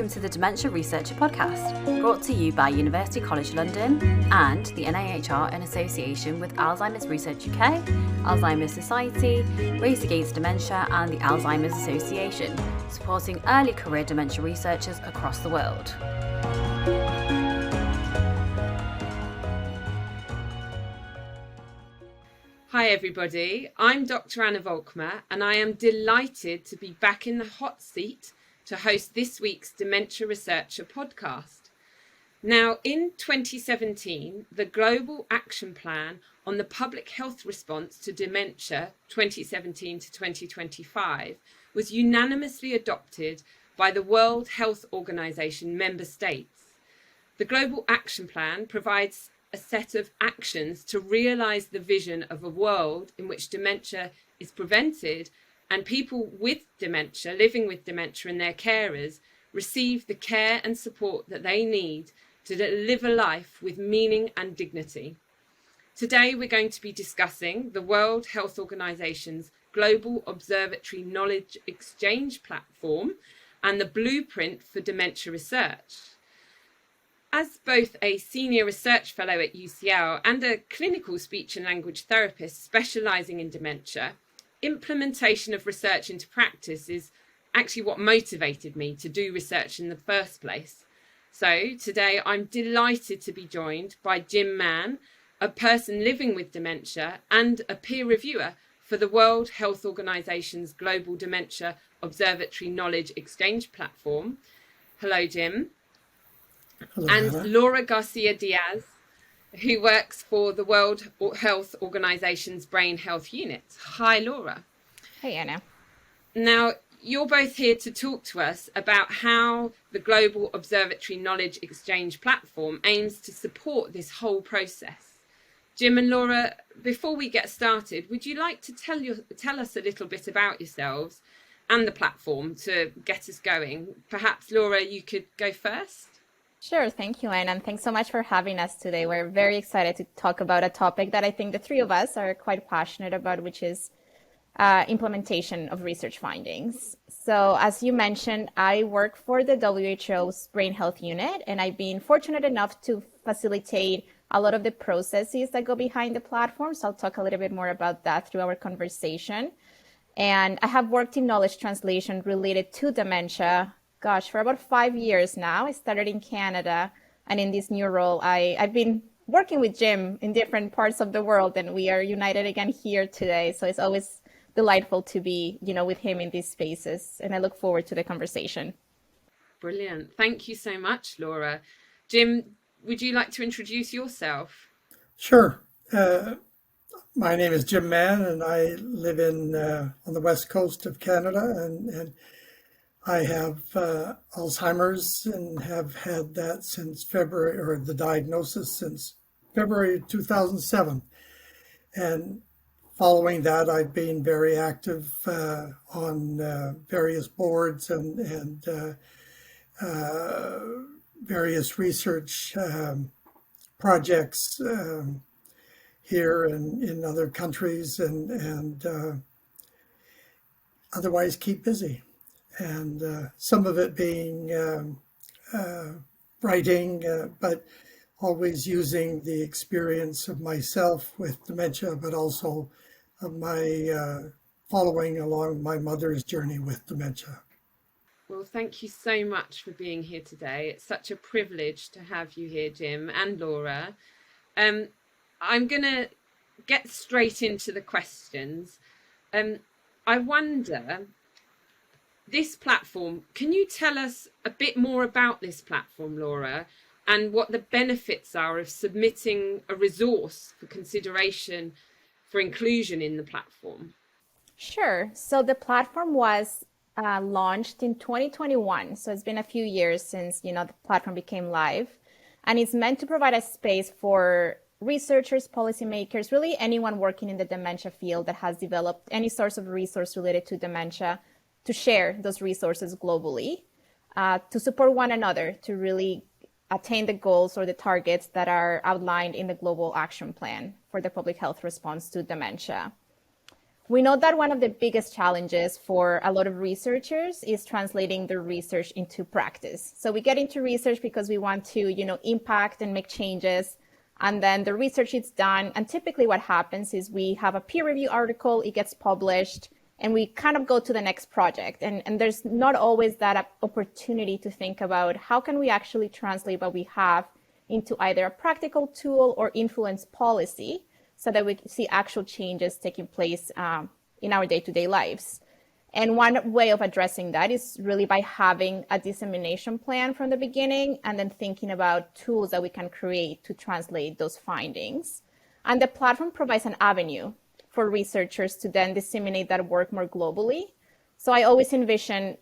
welcome to the Dementia Researcher podcast, brought to you by University College London and the NIHR in association with Alzheimer's Research UK, Alzheimer's Society, Race Against Dementia and the Alzheimer's Association, supporting early career dementia researchers across the world. Hi everybody, I'm Dr Anna Volkmer and I am delighted to be back in the hot seat to host this week's Dementia Researcher podcast. Now, in 2017, the Global Action Plan on the Public Health Response to Dementia 2017 to 2025 was unanimously adopted by the World Health Organization member states. The Global Action Plan provides a set of actions to realise the vision of a world in which dementia is prevented and people with dementia, living with dementia and their carers, receive the care and support that they need to live a life with meaning and dignity. Today we're going to be discussing the World Health Organization's Global Observatory Knowledge Exchange platform and the blueprint for dementia research. As both a senior research fellow at UCL and a clinical speech and language therapist specialising in dementia, implementation of research into practice is actually what motivated me to do research in the first place. So today I'm delighted to be joined by Jim Mann, a person living with dementia and a peer reviewer for the World Health Organization's Global Dementia Observatory Knowledge Exchange platform. Hello, Jim. Hello, and Anna. Laura Garcia Diaz, who works for the World Health Organization's Brain Health Unit. Hi, Laura. Hey, Anna. Now, you're both here to talk to us about how the Global Observatory Knowledge Exchange platform aims to support this whole process. Jim and Laura, before we get started, would you like to tell us a little bit about yourselves and the platform to get us going? Perhaps, Laura, you could go first? Sure. Thank you, Anna. And thanks so much for having us today. We're very excited to talk about a topic that I think the three of us are quite passionate about, which is implementation of research findings. So as you mentioned, I work for the WHO's Brain Health Unit, and I've been fortunate enough to facilitate a lot of the processes that go behind the platform. So I'll talk a little bit more about that through our conversation. And I have worked in knowledge translation related to dementia, for about 5 years now. I started in Canada, and in this new role, I've been working with Jim in different parts of the world, and we are united again here today. So it's always delightful to be, with him in these spaces, and I look forward to the conversation. Brilliant. Thank you so much, Laura. Jim, would you like to introduce yourself? Sure. My name is Jim Mann, and I live on the west coast of Canada, and I have Alzheimer's and have had that since February, or the diagnosis since February 2007. And following that, I've been very active on various boards and various research projects here and in other countries, and otherwise keep busy. And some of it being writing, but always using the experience of myself with dementia, but also of my following along my mother's journey with dementia. Well, thank you so much for being here today. It's such a privilege to have you here, Jim and Laura. I'm going to get straight into the questions. I wonder, this platform, can you tell us a bit more about this platform, Laura, and what the benefits are of submitting a resource for consideration for inclusion in the platform? Sure. So the platform was launched in 2021. So it's been a few years since, the platform became live, and it's meant to provide a space for researchers, policymakers, really anyone working in the dementia field that has developed any source of resource related to dementia, to share those resources globally, to support one another, to really attain the goals or the targets that are outlined in the Global Action Plan for the public health response to dementia. We know that one of the biggest challenges for a lot of researchers is translating their research into practice. So we get into research because we want to, impact and make changes. And then the research is done. And typically what happens is we have a peer review article, it gets published, and we kind of go to the next project. And there's not always that opportunity to think about how can we actually translate what we have into either a practical tool or influence policy, so that we see actual changes taking place in our day-to-day lives. And one way of addressing that is really by having a dissemination plan from the beginning, and then thinking about tools that we can create to translate those findings. And the platform provides an avenue for researchers to then disseminate that work more globally. So I always envision,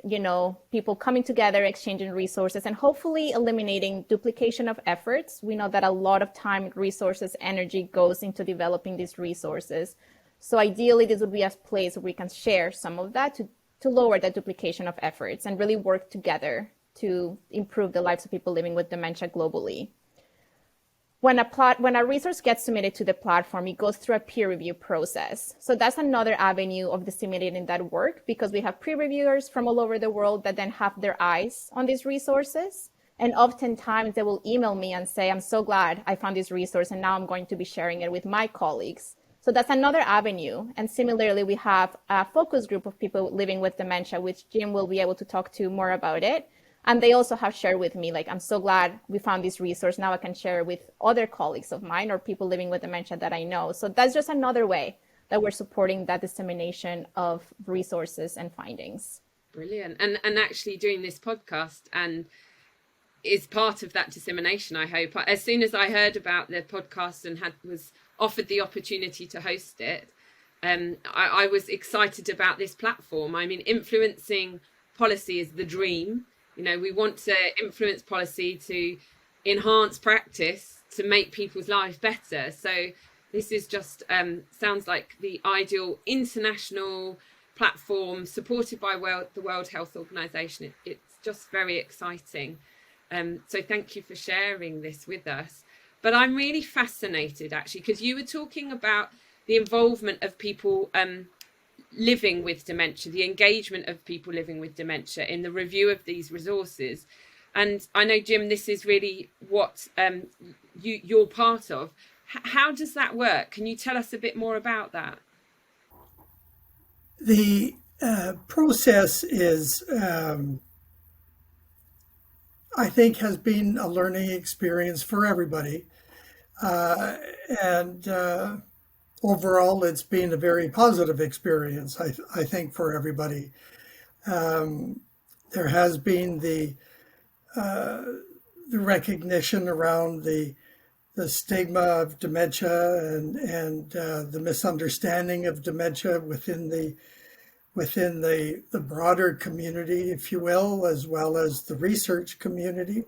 people coming together, exchanging resources, and hopefully eliminating duplication of efforts. We know that a lot of time, resources, energy goes into developing these resources. So ideally, this would be a place where we can share some of that to lower the duplication of efforts and really work together to improve the lives of people living with dementia globally. When a resource gets submitted to the platform, it goes through a peer review process. So that's another avenue of disseminating that work, because we have peer reviewers from all over the world that then have their eyes on these resources. And oftentimes they will email me and say, I'm so glad I found this resource and now I'm going to be sharing it with my colleagues. So that's another avenue. And similarly, we have a focus group of people living with dementia, which Jim will be able to talk to more about it. And they also have shared with me, I'm so glad we found this resource. Now I can share it with other colleagues of mine or people living with dementia that I know. So that's just another way that we're supporting that dissemination of resources and findings. Brilliant. And actually doing this podcast and is part of that dissemination, I hope. As soon as I heard about the podcast and was offered the opportunity to host it, I was excited about this platform. I mean, influencing policy is the dream. We want to influence policy to enhance practice, to make people's lives better. So this is just sounds like the ideal international platform supported by the World Health Organization. It's just very exciting. So thank you for sharing this with us. But I'm really fascinated, actually, because you were talking about the involvement of people living with dementia, the engagement of people living with dementia in the review of these resources. And I know, Jim, this is really what you're part of. How does that work? Can you tell us a bit more about that? The process is, I think, has been a learning experience for everybody. And overall, it's been a very positive experience, I think, for everybody. There has been the recognition around the stigma of dementia and the misunderstanding of dementia within the broader community, if you will, as well as the research community,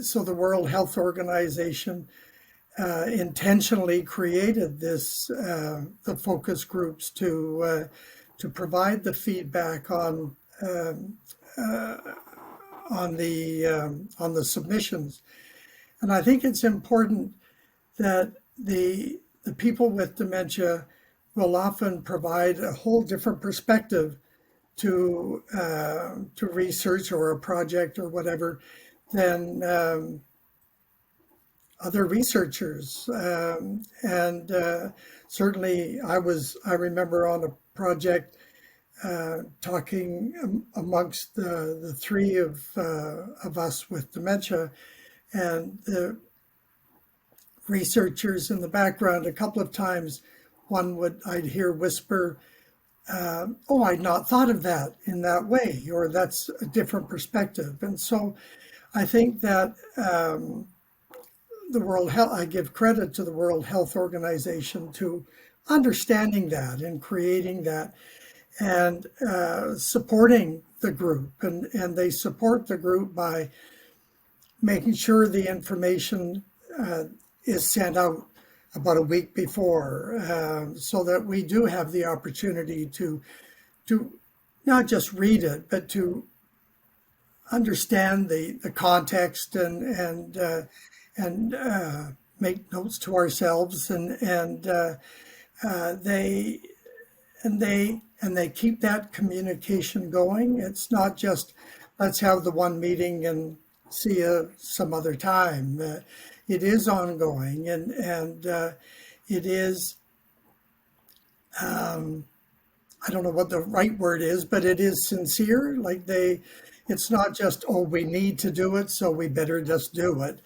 so the World Health Organization intentionally created the focus groups to provide the feedback on the submissions. And I think it's important that the people with dementia will often provide a whole different perspective to research or a project or whatever than other researchers. Certainly I remember on a project talking amongst the three of us with dementia, and the researchers in the background. A couple of times I'd hear whisper, oh, I'd not thought of that in that way, or that's a different perspective. And so I think that I give credit to the World Health Organization to understanding that and creating that and supporting the group. And they support the group by making sure the information is sent out about a week before, so that we do have the opportunity to not just read it, but to understand the context and make notes to ourselves, and they keep that communication going. It's not just let's have the one meeting and see you some other time. It is ongoing, and it is. I don't know what the right word is, but it is sincere. Like it's not just, oh, we need to do it, so we better just do it.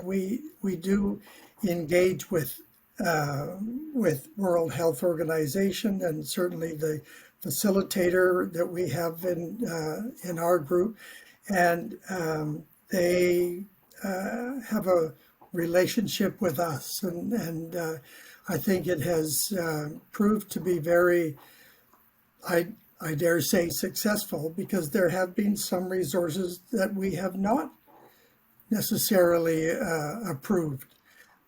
We do engage with World Health Organization, and certainly the facilitator that we have in our group, and they have a relationship with us, and I think it has proved to be very, I dare say, successful, because there have been some resources that we have not necessarily approved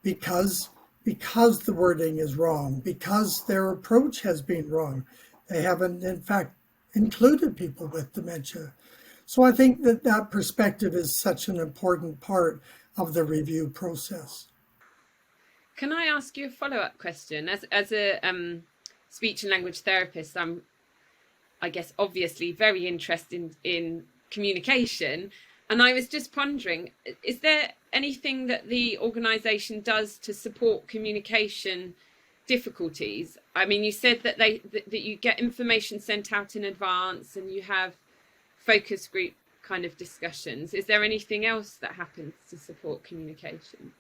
because the wording is wrong, because their approach has been wrong. They haven't, in fact, included people with dementia. So I think that perspective is such an important part of the review process. Can I ask you a follow-up question? As a speech and language therapist, I'm, I guess, obviously very interested in communication. And I was just pondering, is there anything that the organisation does to support communication difficulties? I mean, you said that that you get information sent out in advance and you have focus group kind of discussions. Is there anything else that happens to support communication?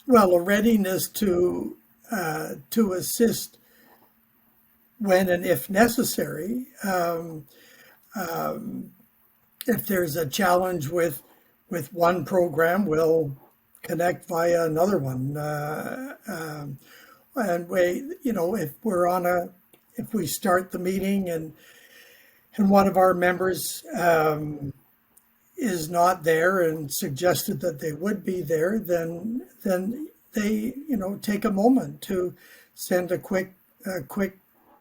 Well, a readiness to assist when and if necessary. If there's a challenge with one program, we'll connect via another one. And if we start the meeting and one of our members is not there and suggested that they would be there, then they take a moment to send a quick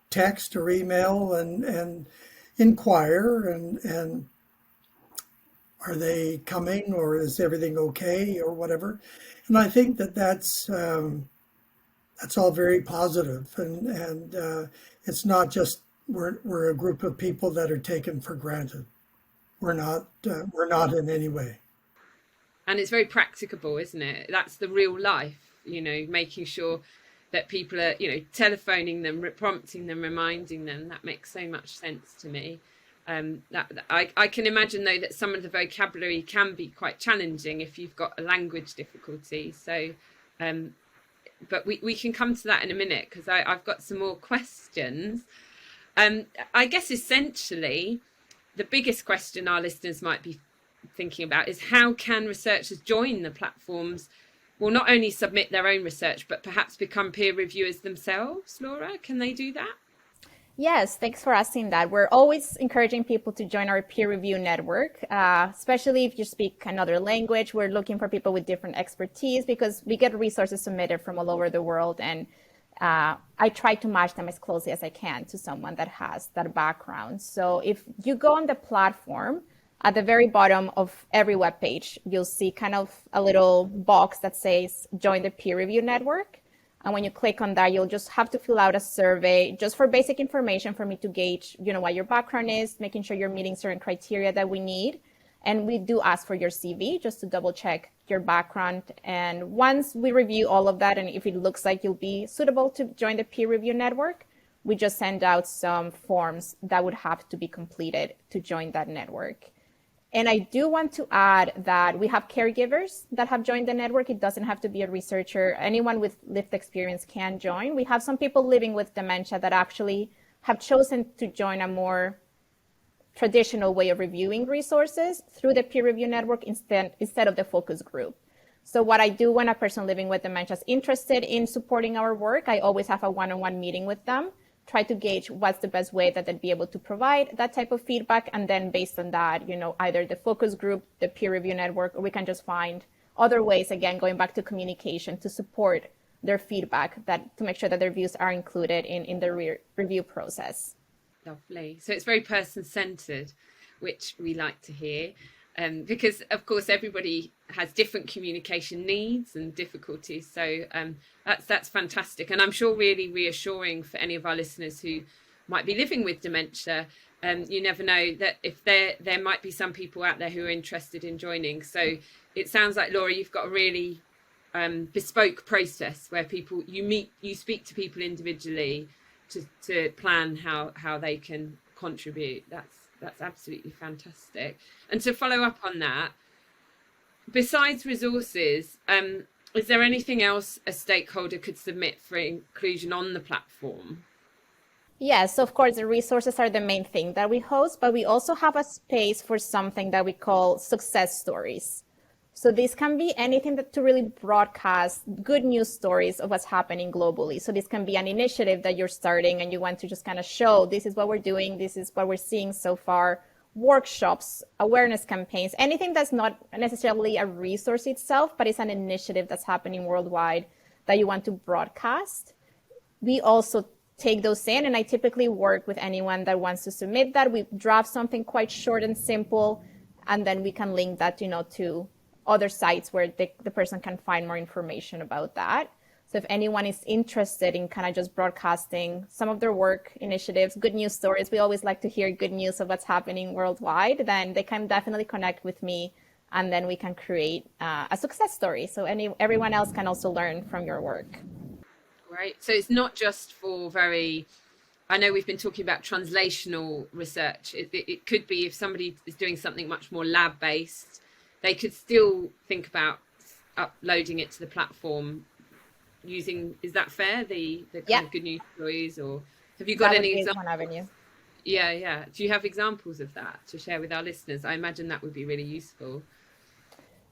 text or email and inquire and are they coming, or is everything okay, or whatever. And I think that's all very positive, and it's not just we're a group of people that are taken for granted. We're not in any way. And it's very practicable, isn't it? That's the real life, making sure that people are, telephoning them, prompting them, reminding them. That makes so much sense to me. I can imagine, though, that some of the vocabulary can be quite challenging if you've got a language difficulty. So, but we can come to that in a minute, because I've got some more questions. I guess essentially, the biggest question our listeners might be thinking about is, how can researchers join the platforms? Well, not only submit their own research, but perhaps become peer reviewers themselves. Laura, can they do that? Yes, thanks for asking that. We're always encouraging people to join our peer review network, especially if you speak another language. We're looking for people with different expertise, because we get resources submitted from all over the world, and I try to match them as closely as I can to someone that has that background. So if you go on the platform, at the very bottom of every web page, you'll see kind of a little box that says join the peer review network. And when you click on that, you'll just have to fill out a survey just for basic information for me to gauge, what your background is, making sure you're meeting certain criteria that we need. And we do ask for your CV just to double check your background. And once we review all of that, and if it looks like you'll be suitable to join the peer review network, we just send out some forms that would have to be completed to join that network. And I do want to add that we have caregivers that have joined the network. It doesn't have to be a researcher. Anyone with lived experience can join. We have some people living with dementia that actually have chosen to join a more traditional way of reviewing resources through the peer review network instead of the focus group. So what I do when a person living with dementia is interested in supporting our work, I always have a one-on-one meeting with them, try to gauge what's the best way that they'd be able to provide that type of feedback. And then based on that, either the focus group, the peer review network, or we can just find other ways, again, going back to communication, to support their feedback, to make sure that their views are included in the review process. Lovely. So it's very person-centered, which we like to hear, because of course everybody has different communication needs and difficulties. So that's fantastic, and I'm sure really reassuring for any of our listeners who might be living with dementia. You never know that if there might be some people out there who are interested in joining. So it sounds like, Laura, you've got a really bespoke process where you speak to people individually to plan how they can contribute. That's absolutely fantastic. And to follow up on that, besides resources, is there anything else a stakeholder could submit for inclusion on the platform? Yes, of course, the resources are the main thing that we host, but we also have a space for something that we call success stories. So this can be anything to really broadcast good news stories of what's happening globally. So this can be an initiative that you're starting and you want to just kind of show, this is what we're doing, this is what we're seeing so far, workshops, awareness campaigns, anything that's not necessarily a resource itself, but it's an initiative that's happening worldwide that you want to broadcast. We also take those in, and I typically work with anyone that wants to submit that. We draft something quite short and simple, and then we can link that, to other sites where the person can find more information about that. So if anyone is interested in kind of just broadcasting some of their work initiatives, good news stories, we always like to hear good news of what's happening worldwide, then they can definitely connect with me, and then we can create a success story. So everyone else can also learn from your work. Right. So it's not just for I know we've been talking about translational research. It could be if somebody is doing something much more lab-based, they could still think about uploading it to the platform using, is that fair? The kind of good news stories, or have you got any examples? One avenue. Yeah. Do you have examples of that to share with our listeners? I imagine that would be really useful.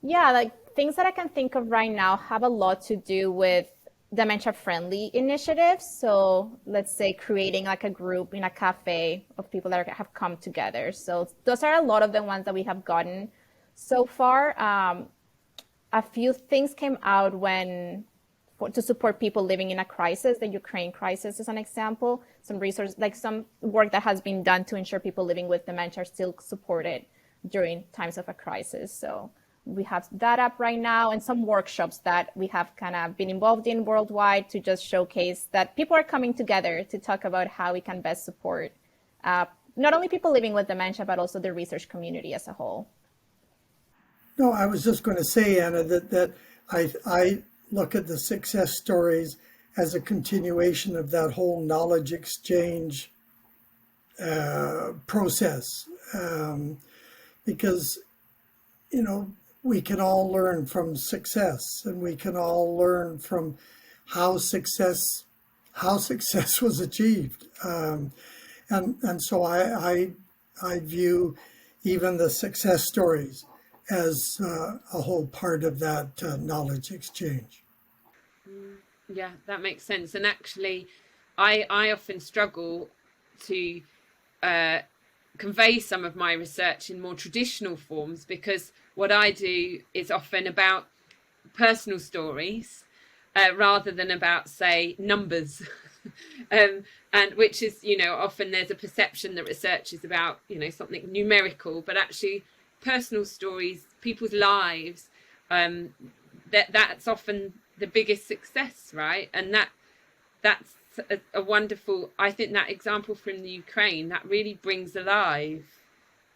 Yeah, like things that I can think of right now have a lot to do with dementia-friendly initiatives. So let's say creating like a group in a cafe of people that have come together. So those are a lot of the ones that we have gotten so far. A few things came out to support people living in a crisis. The Ukraine crisis is an example. Some resources, like some work that has been done to ensure people living with dementia are still supported during times of a crisis. So we have that up right now, and some workshops that we have kind of been involved in worldwide to just showcase that people are coming together to talk about how we can best support not only people living with dementia, but also the research community as a whole. No, I was just going to say, Anna, that I look at the success stories as a continuation of that whole knowledge exchange process, because, we can all learn from success, and we can all learn from how success was achieved. And so I view even the success stories as a whole part of that knowledge exchange. Yeah, that makes sense. And actually, I often struggle to convey some of my research in more traditional forms, because what I do is often about personal stories rather than about, say, numbers. And which is, often there's a perception that research is about, something numerical, but actually personal stories, people's lives, that's often the biggest success, right? And that's a wonderful, I think that example from the Ukraine, that really brings alive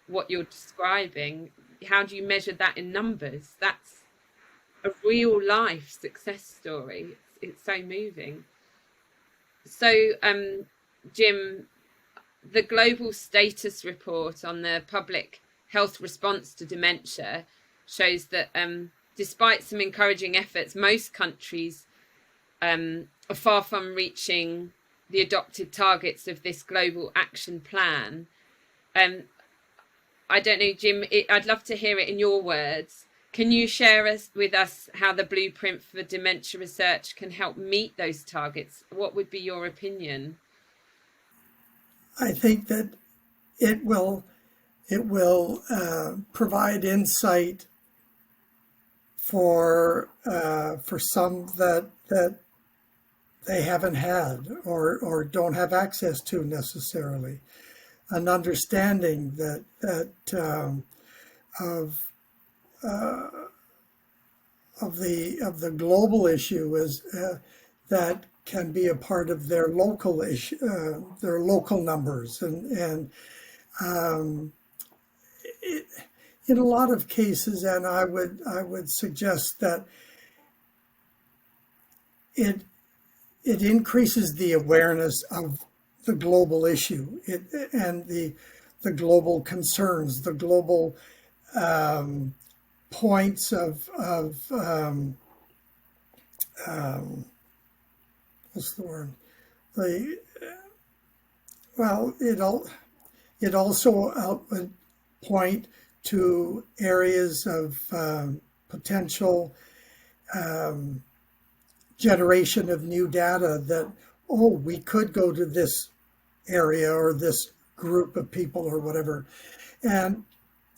what you're describing. How do you measure that in numbers? That's a real life success story. It's so moving. So, Jim, the global status report on the public health response to dementia shows that despite some encouraging efforts, most countries are far from reaching the adopted targets of this global action plan. I don't know, Jim, I'd love to hear it in your words. Can you share with us how the blueprint for dementia research can help meet those targets? What would be your opinion? I think that it will provide insight for some that they haven't had or don't have access to necessarily. an understanding of the global issue is that can be a part of their local issue, their local numbers, and in a lot of cases, and I would suggest that it increases the awareness of the global issue and the global concerns, the global points of what's the word? It also would point to areas of potential generation of new data that, we could go to this area or this group of people or whatever. And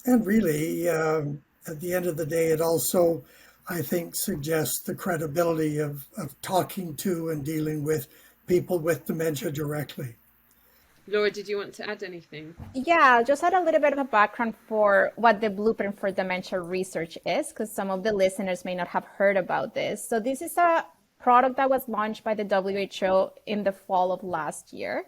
really, at the end of the day, it also, I think, suggests the credibility of talking to and dealing with people with dementia directly. Laura, did you want to add anything? Yeah, just add a little bit of a background for what the Blueprint for Dementia Research is, because some of the listeners may not have heard about this. So this is a product that was launched by the WHO in the fall of last year.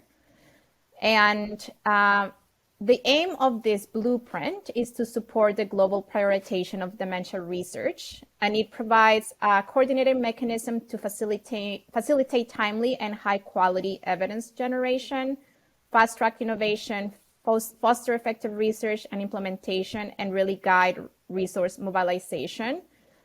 And the aim of this blueprint is to support the global prioritization of dementia research, and it provides a coordinated mechanism to facilitate timely and high-quality evidence generation, fast-track innovation, foster effective research and implementation, and really guide resource mobilization.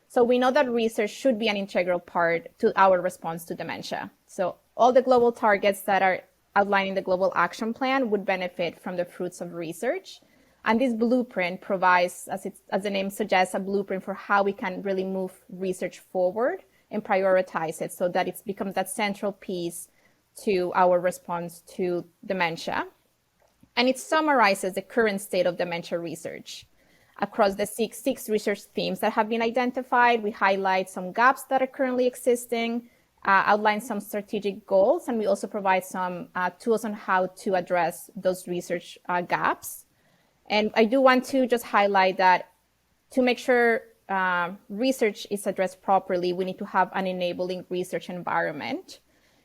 So we know that research should be an integral part to our response to dementia. So all the global targets that are outlining the Global Action Plan would benefit from the fruits of research. And this blueprint provides, as the name suggests, a blueprint for how we can really move research forward and prioritize it so that it becomes that central piece to our response to dementia. And it summarizes the current state of dementia research. Across the six research themes that have been identified, we highlight some gaps that are currently existing, outline some strategic goals, and we also provide some tools on how to address those research gaps. And I do want to just highlight that to make sure research is addressed properly, we need to have an enabling research environment.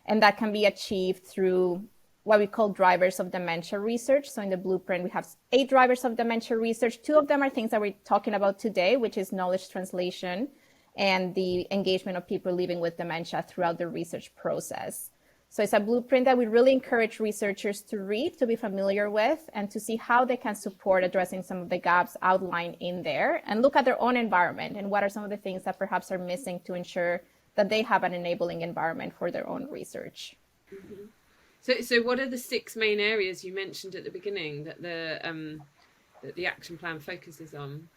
And that can be achieved through what we call drivers of dementia research. So in the blueprint, we have 8 drivers of dementia research. 2 of them are things that we're talking about today, which is knowledge translation and the engagement of people living with dementia throughout the research process. So it's a blueprint that we really encourage researchers to read, to be familiar with, and to see how they can support addressing some of the gaps outlined in there, and look at their own environment and what are some of the things that perhaps are missing to ensure that they have an enabling environment for their own research. Mm-hmm. So what are the 6 main areas you mentioned at the beginning that the action plan focuses on?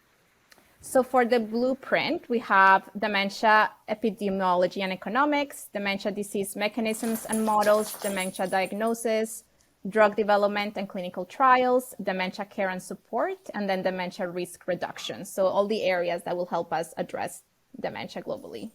So for the blueprint, we have dementia epidemiology and economics, dementia disease mechanisms and models, dementia diagnosis, drug development and clinical trials, dementia care and support, and then dementia risk reduction. So all the areas that will help us address dementia globally.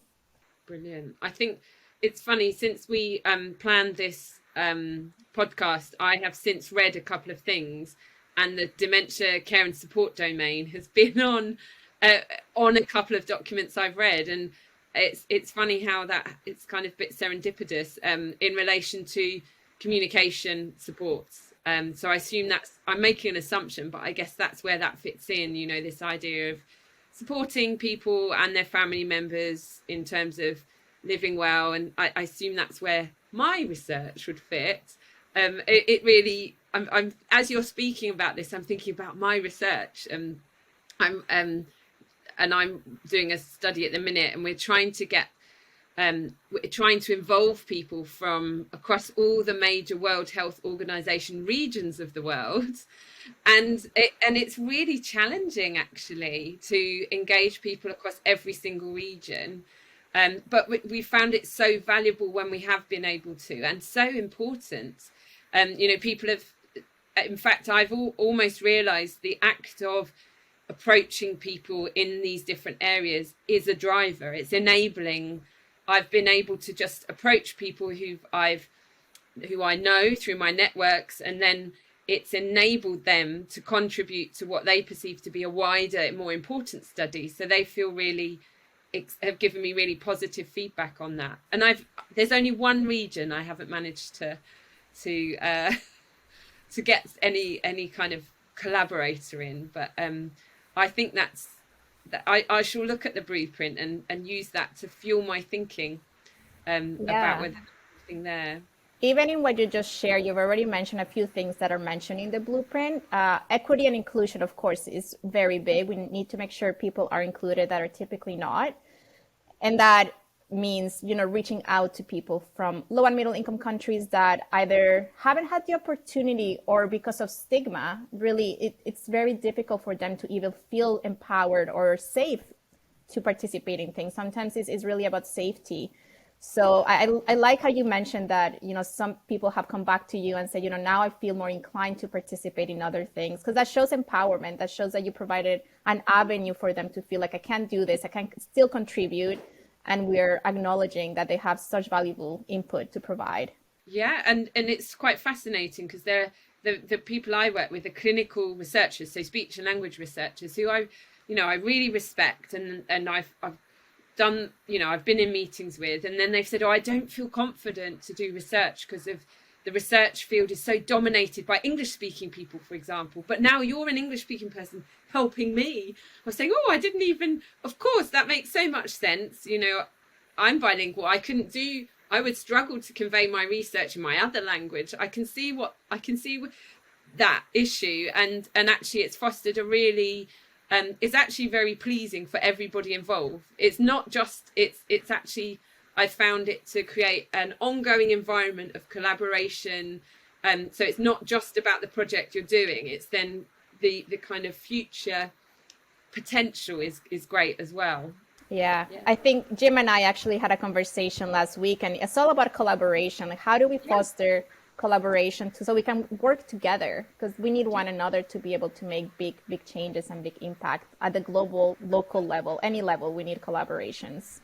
Brilliant. I think it's funny, since we planned this podcast, I have since read a couple of things, and the dementia care and support domain has been on a couple of documents I've read, and it's funny how that it's kind of a bit serendipitous in relation to communication supports. So I assume I'm making an assumption, but I guess that's where that fits in, this idea of supporting people and their family members in terms of living well, and I assume that's where my research would fit. It really, I'm as you're speaking about this, I'm thinking about my research. I'm doing a study at the minute, and we're trying to involve people from across all the major World Health Organization regions of the world, and it's really challenging actually to engage people across every single region. But we found it so valuable when we have been able to, and so important. People have, in fact, I've almost realized the act of approaching people in these different areas is a driver. It's enabling. I've been able to just approach people who I know through my networks, and then it's enabled them to contribute to what they perceive to be a wider, more important study. So they feel really, have given me really positive feedback on that. And there's only one region I haven't managed to get any kind of collaborator in, but I think that I shall look at the blueprint and use that to fuel my thinking about whether there's anything there. Even in what you just shared, you've already mentioned a few things that are mentioned in the blueprint. Equity and inclusion, of course, is very big. We need to make sure people are included that are typically not. And that means, reaching out to people from low and middle income countries that either haven't had the opportunity or because of stigma, really, it's very difficult for them to even feel empowered or safe to participate in things. Sometimes it's really about safety. So I like how you mentioned that, some people have come back to you and said, now I feel more inclined to participate in other things, because that shows empowerment. That shows that you provided an avenue for them to feel like I can do this, I can still contribute. And we're acknowledging that they have such valuable input to provide. Yeah, and it's quite fascinating because they're the people I work with are clinical researchers, so speech and language researchers who I really respect, and I've done, I've been in meetings with, and then they've said, I don't feel confident to do research because of the research field is so dominated by English speaking people, for example, but now you're an English speaking person helping me. I was saying, I didn't even, of course, that makes so much sense. I'm bilingual. I would struggle to convey my research in my other language. I can see that issue, and actually it's fostered a really, it's actually very pleasing for everybody involved. It's not just, it's actually, I found it to create an ongoing environment of collaboration. So it's not just about the project you're doing, it's then the kind of future potential is great as well. Yeah, I think Jim and I actually had a conversation last week, and it's all about collaboration. Like, how do we foster collaboration so we can work together? Because we need one another to be able to make big changes and big impact at the global, local level, any level. We need collaborations.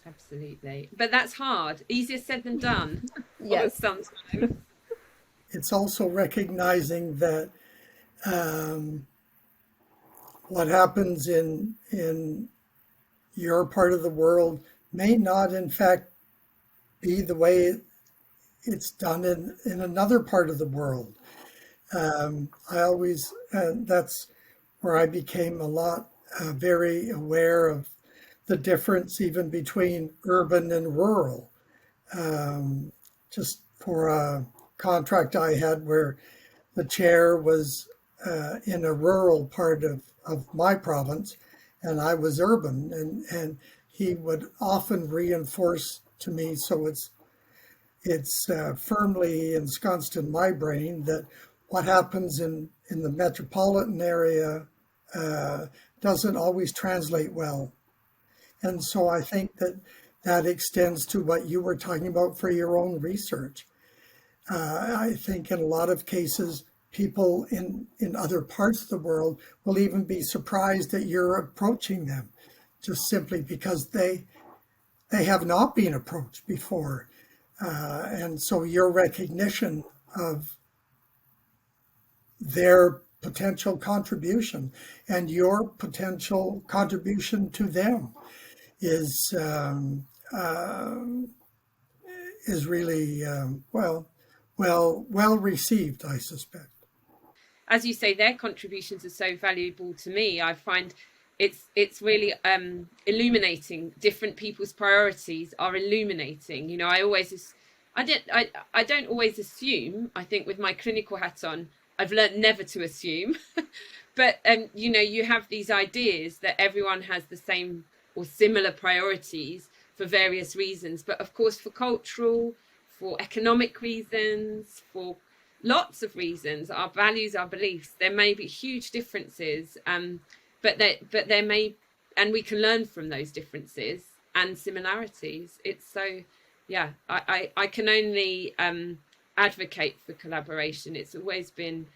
Absolutely, but that's hard. Easier said than done. Yes, sometimes. It's also recognizing that what happens in your part of the world may not, in fact, be the way it's done in another part of the world. That's where I became a lot very aware of the difference even between urban and rural. Just for a contract I had where the chair was in a rural part of my province, and I was urban, and he would often reinforce to me, so it's firmly ensconced in my brain, that what happens in the metropolitan area doesn't always translate well. And so I think that extends to what you were talking about for your own research. I think in a lot of cases, people in other parts of the world will even be surprised that you're approaching them, just simply because they have not been approached before. And so your recognition of their potential contribution and your potential contribution to them is really well received, I suspect. As you say, their contributions are so valuable to me. I find it's really illuminating. Different people's priorities are illuminating. I don't always assume. I think with my clinical hat on, I've learned never to assume. But you have these ideas that everyone has the same or similar priorities for various reasons. But of course, for cultural, for economic reasons, for lots of reasons, our values, our beliefs, there may be huge differences, but there may, and we can learn from those differences and similarities. It's so, I can only advocate for collaboration. It's always been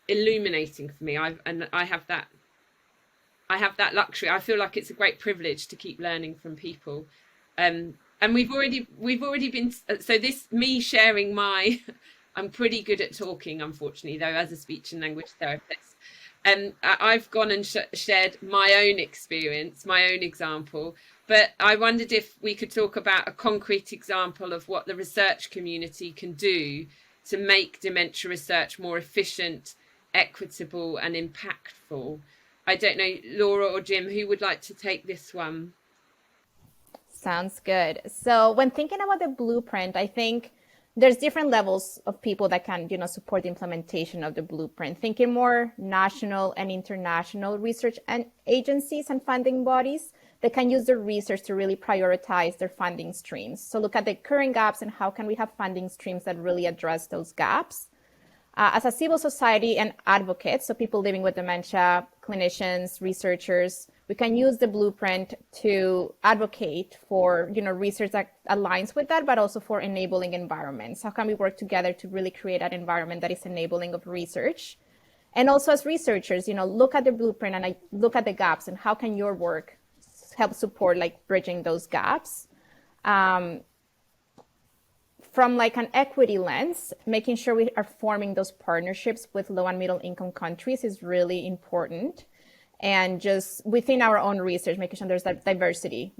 illuminating for me. I have that luxury. I feel like it's a great privilege to keep learning from people. And we've already been, so this, me sharing my I'm pretty good at talking, unfortunately, though, as a speech and language therapist. And I've gone and shared my own experience, my own example. But I wondered if we could talk about a concrete example of what the research community can do to make dementia research more efficient, equitable and impactful. I don't know, Laura or Jim, who would like to take this one? Sounds good. So when thinking about the blueprint, I think there's different levels of people that can, support the implementation of the blueprint. Thinking more national and international research and agencies and funding bodies that can use their research to really prioritize their funding streams. So look at the current gaps and how can we have funding streams that really address those gaps. As a civil society and advocates, so people living with dementia, clinicians, researchers, we can use the blueprint to advocate for, research that aligns with that, but also for enabling environments. How can we work together to really create an environment that is enabling of research? And also as researchers, look at the blueprint and look at the gaps and how can your work help support like bridging those gaps? From like an equity lens, making sure we are forming those partnerships with low and middle income countries is really important. And just within our own research, making sure there's that diversity,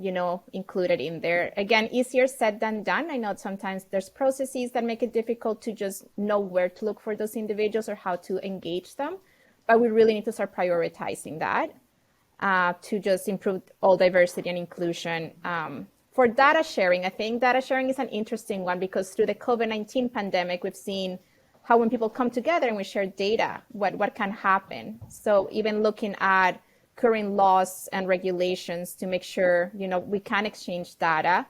included in there. Again, easier said than done. I know sometimes there's processes that make it difficult to just know where to look for those individuals or how to engage them. But we really need to start prioritizing that to just improve all diversity and inclusion. For data sharing, I think data sharing is an interesting one because through the COVID-19 pandemic, we've seen how when people come together and we share data, what can happen. So even looking at current laws and regulations to make sure, we can exchange data.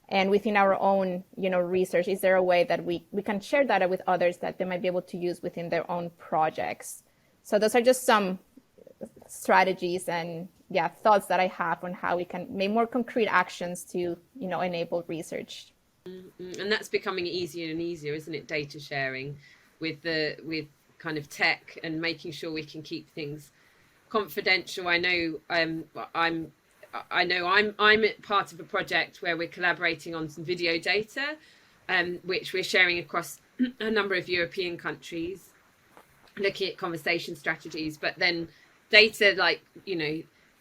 And within our own, research, is there a way that we can share data with others that they might be able to use within their own projects? So those are just some strategies and thoughts that I have on how we can make more concrete actions to, enable research. And that's becoming easier and easier, isn't it? Data sharing with kind of tech and making sure we can keep things confidential. I know I'm part of a project where we're collaborating on some video data, which we're sharing across a number of European countries, looking at conversation strategies, but then data like,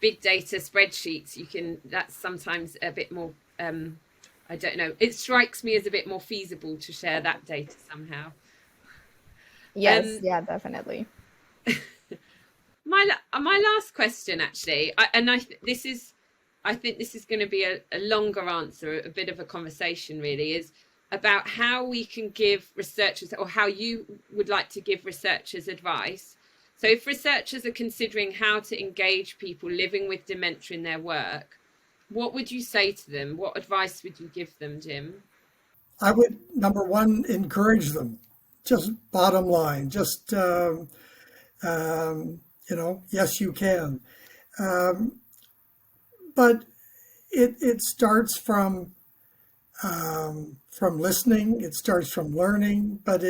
big data spreadsheets, that's sometimes a bit more, I don't know, it strikes me as a bit more feasible to share that data somehow. Yes, definitely. My last question, actually, I think this is going to be a longer answer, a bit of a conversation really, is about how we can give researchers, or how you would like to give researchers advice. So if researchers are considering how to engage people living with dementia in their work, what would you say to them? What advice would you give them, Jim? I would, number one, encourage them. Just bottom line, just, yes, you can. But it starts from listening. It starts from learning. But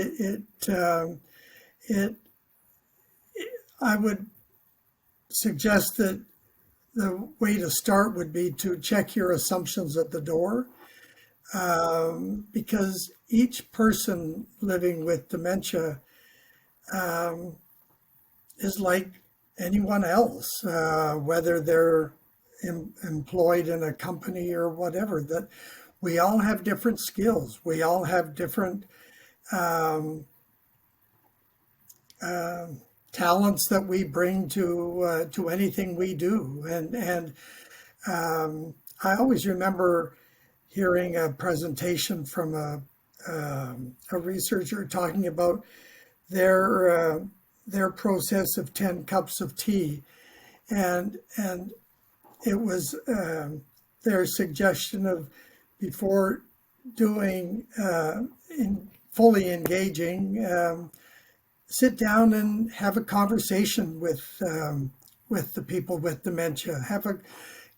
I would suggest that the way to start would be to check your assumptions at the door, because each person living with dementia is like anyone else, whether they're employed in a company or whatever, that we all have different skills. We all have different talents that we bring to anything we do. And I always remember hearing a presentation from a researcher talking about their process of 10 cups of tea, and it was their suggestion of, before doing fully engaging, sit down and have a conversation with the people with dementia,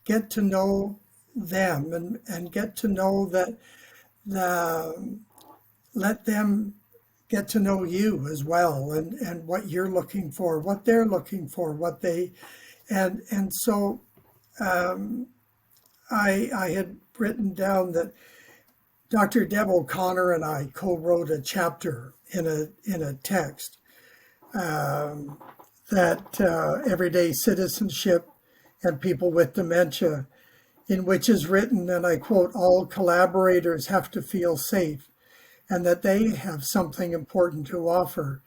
get to know them and get to know that let them get to know you as well, and what you're looking for, what they're looking for, what they, and so I had written down that Dr. Deb O'Connor and I co-wrote a chapter in a text, that everyday citizenship and people with dementia, in which is written, and I quote, "All collaborators have to feel safe and that they have something important to offer.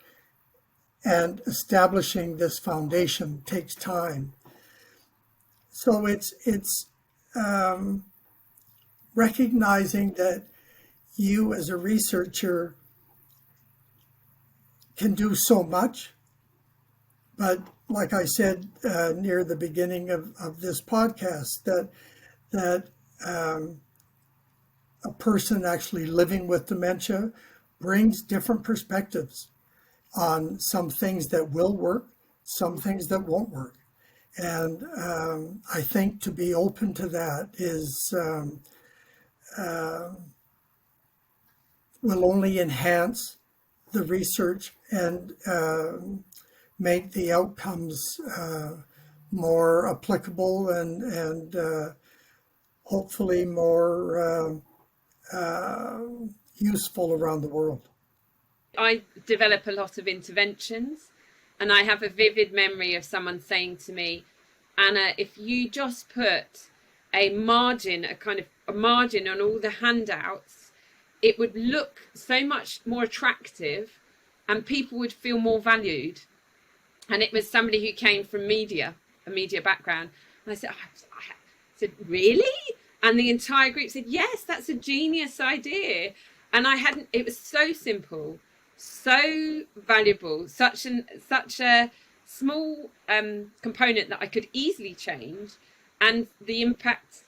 And establishing this foundation takes time." So it's recognizing that you as a researcher can do so much, but like I said near the beginning of this podcast, that a person actually living with dementia brings different perspectives on some things that will work, some things that won't work. And I think to be open to that is will only enhance the research and make the outcomes more applicable and hopefully more useful around the world. I develop a lot of interventions, and I have a vivid memory of someone saying to me, "Anna, if you just put a margin on all the handouts, it would look so much more attractive and people would feel more valued." And it was somebody who came from a media background. And I said, "Really?" And the entire group said, "Yes, that's a genius idea." And it was so simple, so valuable, such a small component that I could easily change, and the impact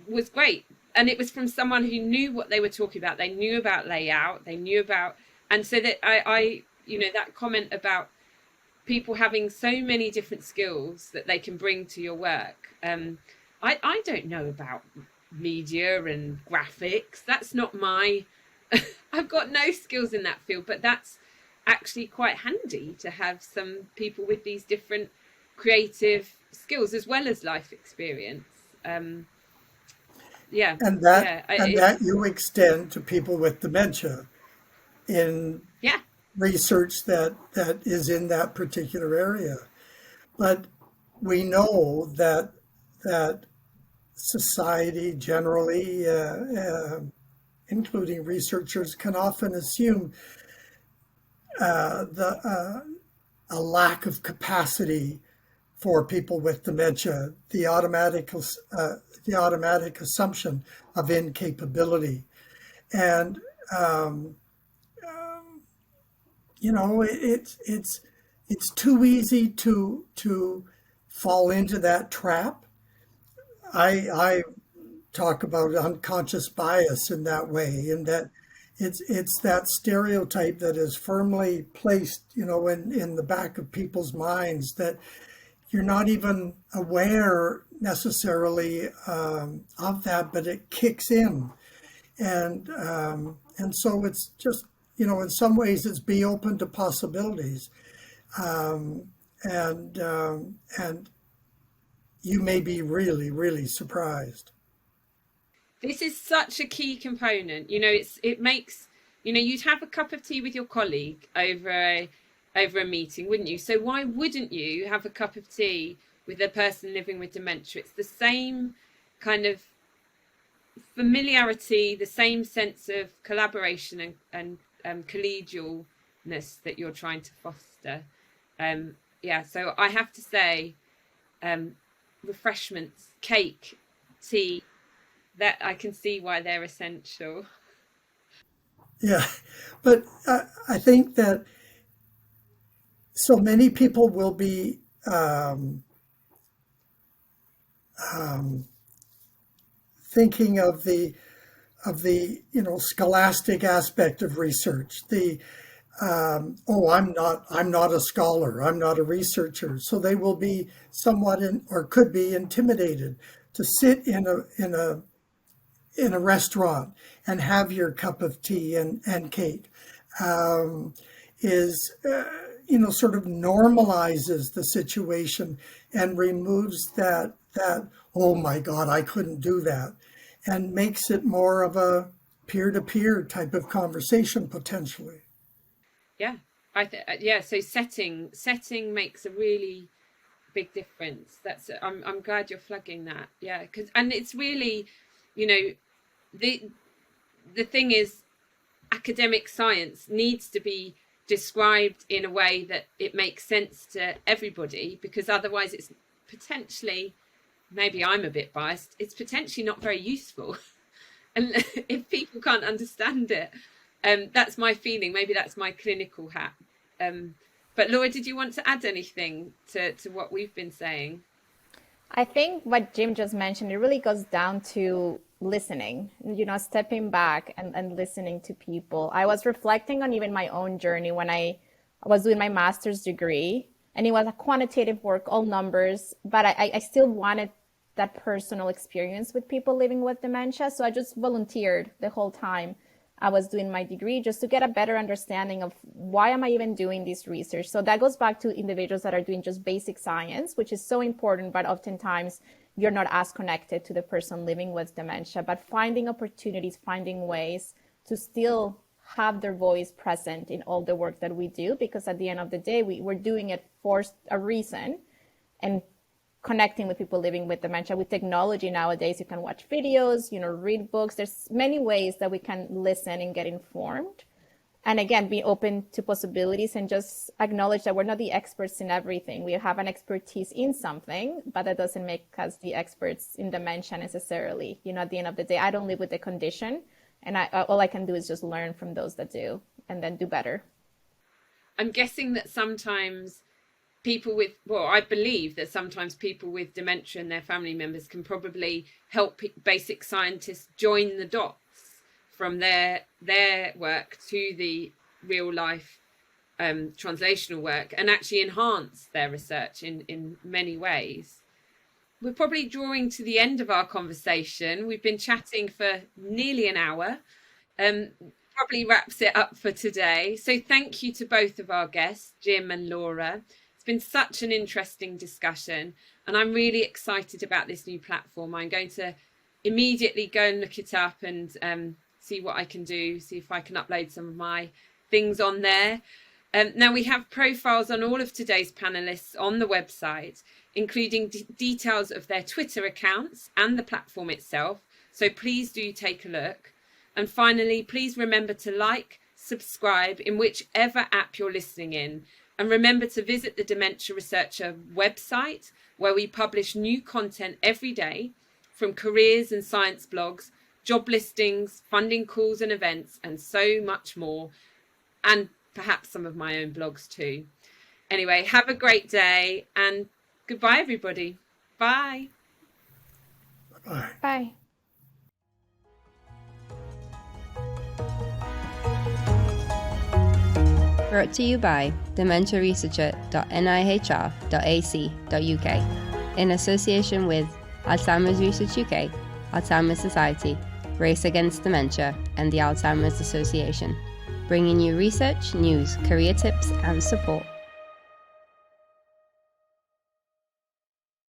was great. And it was from someone who knew what they were talking about. They knew about layout, and so that I that comment about people having so many different skills that they can bring to your work. I don't know about media and graphics. That's not my I've got no skills in that field, but that's actually quite handy to have some people with these different creative skills as well as life experience. And that you extend to people with dementia in research that is in that particular area. But we know that society generally, including researchers, can often assume a lack of capacity for people with dementia, the automatic assumption of incapability. And it's too easy to fall into that trap. I talk about unconscious bias in that way, in that it's that stereotype that is firmly placed, in the back of people's minds, that you're not even aware necessarily of that, but it kicks in, and so it's just, in some ways it's be open to possibilities, and you may be really, really surprised. This is such a key component. It makes, you'd have a cup of tea with your colleague over a meeting, wouldn't you? So why wouldn't you have a cup of tea with a person living with dementia? It's the same kind of familiarity, the same sense of collaboration and collegialness that you're trying to foster. So I have to say, refreshments, cake, tea, that I can see why they're essential. Yeah, but I think that so many people will be thinking of the scholastic aspect of research. I'm not a scholar, I'm not a researcher. So they will be somewhat or could be intimidated to sit in a restaurant and have your cup of tea and cake. Sort of normalizes the situation and removes that, oh my God, I couldn't do that, and makes it more of a peer-to-peer type of conversation potentially. So setting makes a really big difference. I'm glad you're flagging that. And it's really, the thing is, academic science needs to be described in a way that it makes sense to everybody, because otherwise it's potentially, maybe I'm a bit biased, it's potentially not very useful. And if people can't understand it, that's my feeling. Maybe that's my clinical hat. But Laura, did you want to add anything to what we've been saying? I think what Jim just mentioned, it really goes down to listening, stepping back and listening to people. I was reflecting on even my own journey when I was doing my master's degree, and it was a quantitative work, all numbers, but I still wanted that personal experience with people living with dementia. So I just volunteered the whole time I was doing my degree, just to get a better understanding of why am I even doing this research. So that goes back to individuals that are doing just basic science, which is so important, but oftentimes you're not as connected to the person living with dementia, but finding opportunities, finding ways to still have their voice present in all the work that we do, because at the end of the day, we're doing it for a reason. And connecting with people living with dementia, with technology nowadays, you can watch videos, read books. There's many ways that we can listen and get informed. And again, be open to possibilities and just acknowledge that we're not the experts in everything. We have an expertise in something, but that doesn't make us the experts in dementia necessarily. At the end of the day, I don't live with the condition, and all I can do is just learn from those that do and then do better. I'm guessing that sometimes I believe that sometimes people with dementia and their family members can probably help basic scientists join the dots from their work to the real life translational work, and actually enhance their research in many ways. We're probably drawing to the end of our conversation. We've been chatting for nearly an hour. Probably wraps it up for today. So thank you to both of our guests, Jim and Laura. It's been such an interesting discussion, and I'm really excited about this new platform. I'm going to immediately go and look it up and see what I can do, see if I can upload some of my things on there. Now, we have profiles on all of today's panelists on the website, including details of their Twitter accounts and the platform itself. So please do take a look. And finally, please remember to like, subscribe in whichever app you're listening in. And remember to visit the Dementia Researcher website, where we publish new content every day, from careers and science blogs, job listings, funding calls and events, and so much more. And perhaps some of my own blogs too. Anyway, have a great day, and goodbye, everybody. Bye. Bye. Bye. Brought to you by dementiaresearcher.nihr.ac.uk in association with Alzheimer's Research UK, Alzheimer's Society, Race Against Dementia, and the Alzheimer's Association, bringing you research, news, career tips, and support.